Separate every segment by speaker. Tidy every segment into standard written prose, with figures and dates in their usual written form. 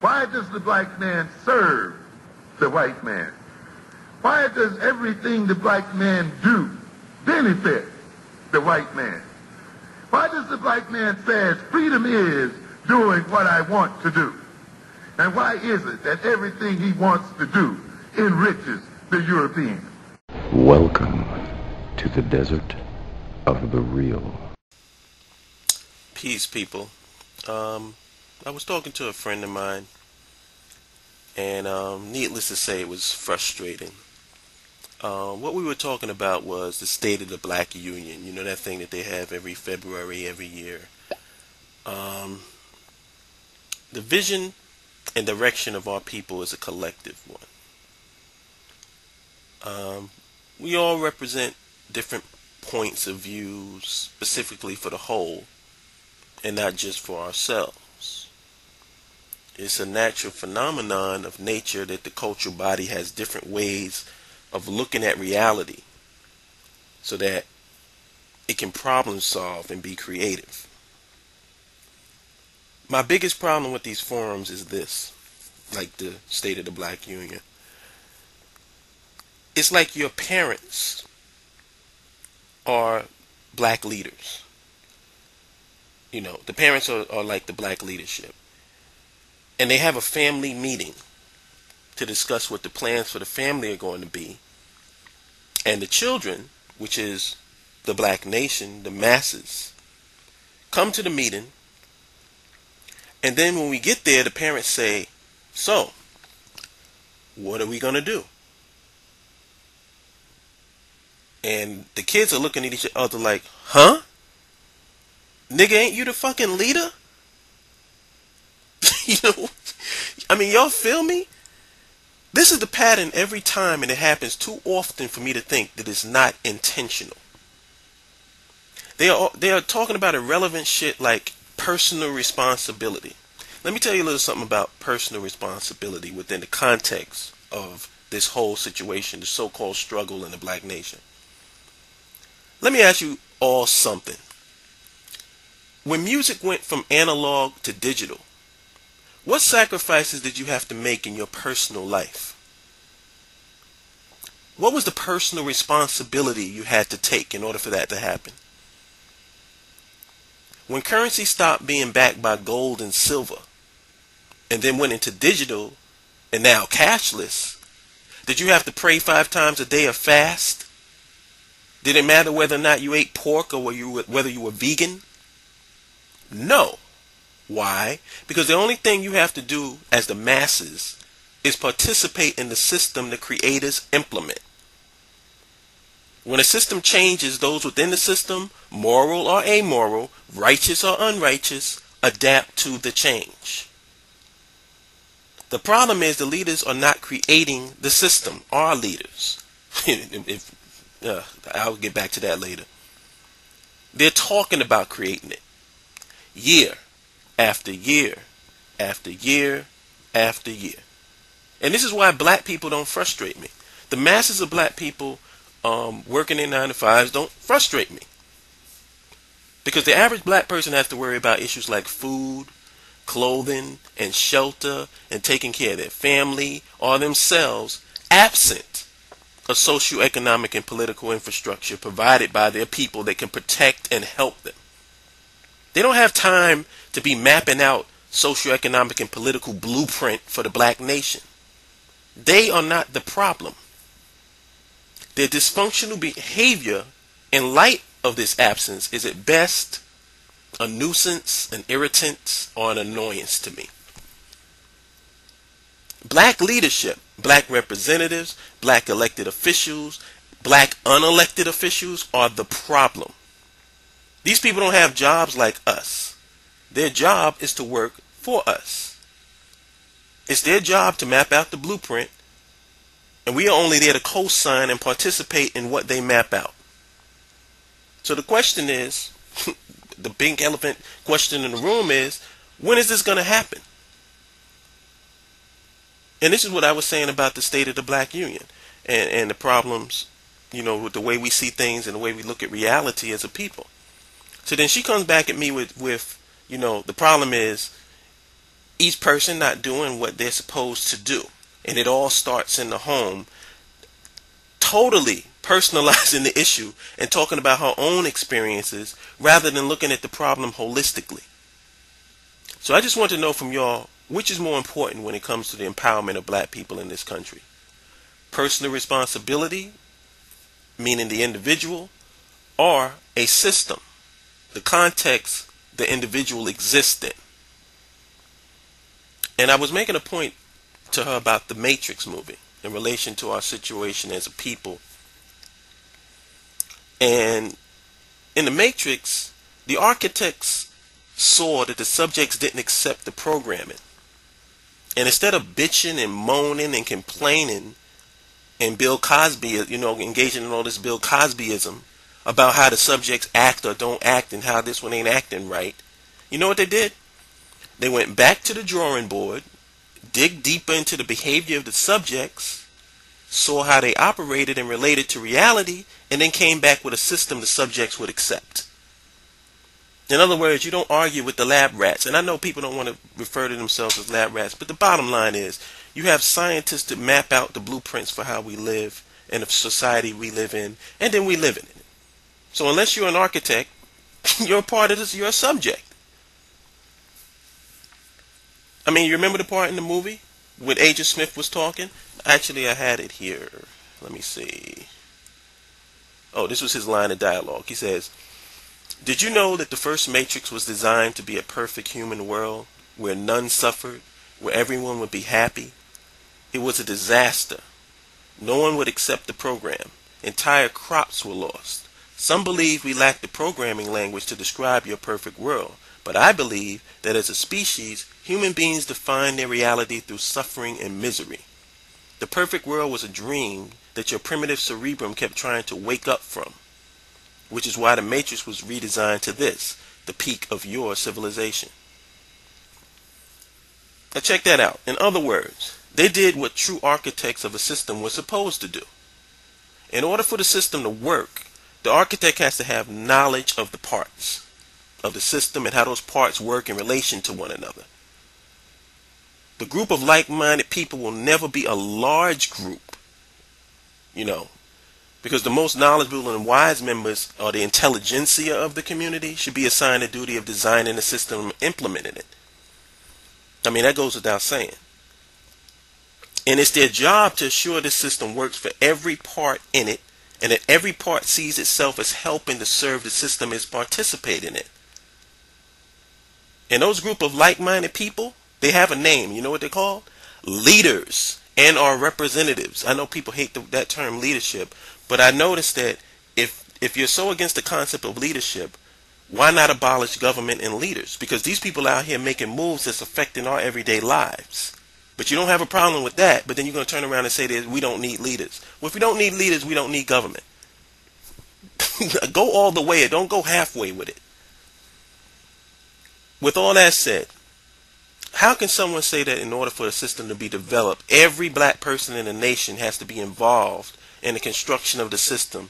Speaker 1: Why does the black man serve the white man? Why does everything the black man do benefit the white man? Why does the black man say freedom is doing what I want to do? And why is it that everything he wants to do enriches the European?
Speaker 2: Welcome to the desert of the real.
Speaker 3: Peace, people. I was talking to a friend of mine, and needless to say, it was frustrating. What we were talking about was the State of the Black Union. You know, that thing that they have every February, every year. The vision and direction of our people is a collective one. We all represent different points of view, specifically for the whole, and not just for ourselves. It's a natural phenomenon of nature that the cultural body has different ways of looking at reality so that it can problem solve and be creative. My biggest problem with these forums is this, like the State of the Black Union. It's like your parents are black leaders. You know, the parents are like the black leadership. And they have a family meeting to discuss what the plans for the family are going to be. And the children, which is the black nation, the masses, come to the meeting. And then when we get there, the parents say, so, what are we going to do? And the kids are looking at each other like, huh? Nigga, ain't you the fucking leader? You know, I mean, y'all feel me? This is the pattern every time, and it happens too often for me to think that it's not intentional. They are talking about irrelevant shit like personal responsibility. Let me tell you a little something about personal responsibility within the context of this whole situation, the so-called struggle in the black nation. Let me ask you all something. When music went from analog to digital, what sacrifices did you have to make in your personal life? What was the personal responsibility you had to take in order for that to happen? When currency stopped being backed by gold and silver and then went into digital and now cashless, did you have to pray 5 times a day or fast? Did it matter whether or not you ate pork or whether you were vegan? No. Why? Because the only thing you have to do as the masses is participate in the system the creators implement. When a system changes, those within the system, moral or amoral, righteous or unrighteous, adapt to the change. The problem is the leaders are not creating the system, our leaders. I'll get back to that later. They're talking about creating it. Year after year after year after year. And this is why black people don't frustrate me. The masses of black people working in 9-to-5s don't frustrate me. Because the average black person has to worry about issues like food, clothing, and shelter, and taking care of their family or themselves, absent a socio-economic and political infrastructure provided by their people that can protect and help them. They don't have time to be mapping out socio-economic and political blueprint for the black nation. They are not the problem. Their dysfunctional behavior in light of this absence is at best a nuisance, an irritant, or an annoyance to me. Black leadership, black representatives, black elected officials, black unelected officials are the problem. These people don't have jobs like us. Their job is to work for us. It's their job to map out the blueprint, and we are only there to co-sign and participate in what they map out. So the question is, the big elephant question in the room is, when is this going to happen? And this is what I was saying about the State of the Black Union and the problems, you know, with the way we see things and the way we look at reality as a people. So then she comes back at me with you know, the problem is each person not doing what they're supposed to do. And it all starts in the home, totally personalizing the issue and talking about her own experiences rather than looking at the problem holistically. So I just want to know from y'all, which is more important when it comes to the empowerment of black people in this country? Personal responsibility, meaning the individual, or a system, the context the individual exists in? And I was making a point to her about the Matrix movie in relation to our situation as a people. And in the Matrix, the architects saw that the subjects didn't accept the programming. And instead of bitching and moaning and complaining and Bill Cosby, engaging in all this Bill Cosbyism about how the subjects act or don't act and how this one ain't acting right, you know what they did? They went back to the drawing board, dig deeper into the behavior of the subjects, saw how they operated and related to reality, and then came back with a system the subjects would accept. In other words, you don't argue with the lab rats. And I know people don't want to refer to themselves as lab rats, but the bottom line is you have scientists that map out the blueprints for how we live and the society we live in, and then we live in it. So unless you're an architect, you're a part of this, you're a subject. I mean, you remember the part in the movie when Agent Smith was talking? Actually, I had it here. Let me see. Oh, this was his line of dialogue. He says, "Did you know that the first Matrix was designed to be a perfect human world where none suffered, where everyone would be happy? It was a disaster. No one would accept the program. Entire crops were lost. Some believe we lack the programming language to describe your perfect world. But I believe that as a species, human beings define their reality through suffering and misery. The perfect world was a dream that your primitive cerebrum kept trying to wake up from, which is why the Matrix was redesigned to this, the peak of your civilization." Now check that out. In other words, they did what true architects of a system were supposed to do. In order for the system to work, the architect has to have knowledge of the parts of the system and how those parts work in relation to one another. The group of like-minded people will never be a large group, because the most knowledgeable and wise members, or the intelligentsia of the community, should be assigned the duty of designing the system and implementing it. I mean, that goes without saying. And it's their job to assure the system works for every part in it, and that every part sees itself as helping to serve the system as participating in it. And those group of like-minded people, they have a name. You know what they're called? Leaders and our representatives. I know people hate that term leadership, but I noticed that if you're so against the concept of leadership, why not abolish government and leaders? Because these people out here making moves that's affecting our everyday lives. But you don't have a problem with that, but then you're going to turn around and say that we don't need leaders. Well, if we don't need leaders, we don't need government. Go all the way, don't go halfway with it. With all that said, how can someone say that in order for the system to be developed, every black person in the nation has to be involved in the construction of the system,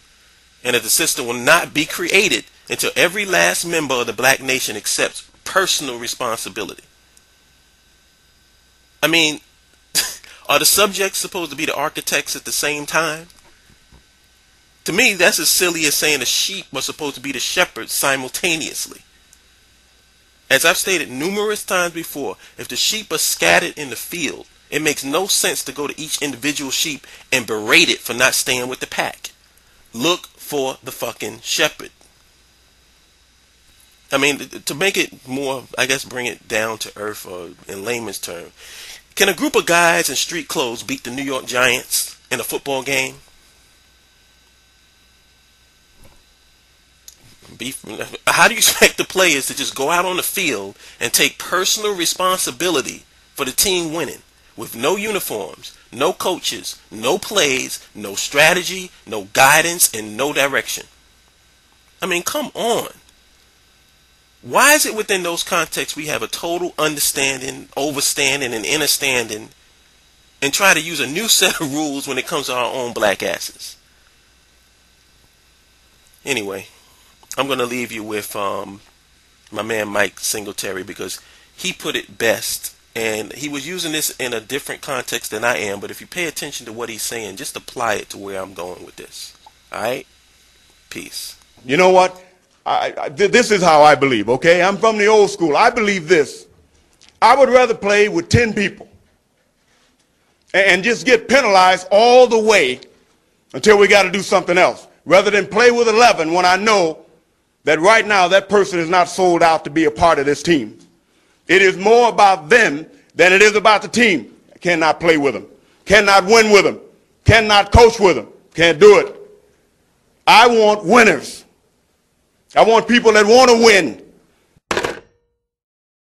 Speaker 3: and that the system will not be created until every last member of the black nation accepts personal responsibility? I mean, are the subjects supposed to be the architects at the same time? To me, that's as silly as saying the sheep are supposed to be the shepherds simultaneously. As I've stated numerous times before, if the sheep are scattered in the field, it makes no sense to go to each individual sheep and berate it for not staying with the pack. Look for the fucking shepherd. I mean, to make it more, I guess, bring it down to earth, or in layman's term, can a group of guys in street clothes beat the New York Giants in a football game? How do you expect the players to just go out on the field and take personal responsibility for the team winning with no uniforms, no coaches, no plays, no strategy, no guidance, and no direction? I mean, come on. Why is it within those contexts we have a total understanding, overstanding, and understanding, and try to use a new set of rules when it comes to our own black asses? Anyway, I'm going to leave you with my man Mike Singletary, because he put it best And he was using this in a different context than I am, but if you pay attention to what he's saying, just apply it to where I'm going with this. All right? Peace.
Speaker 4: You know what? This is how I believe, okay? I'm from the old school. I believe this. I would rather play with 10 people and just get penalized all the way until we got to do something else, rather than play with 11 when I know that right now that person is not sold out to be a part of this team. It is more about them than it is about the team. I cannot play with them, cannot win with them, cannot coach with them, can't do it. I want winners. I want people that want to win.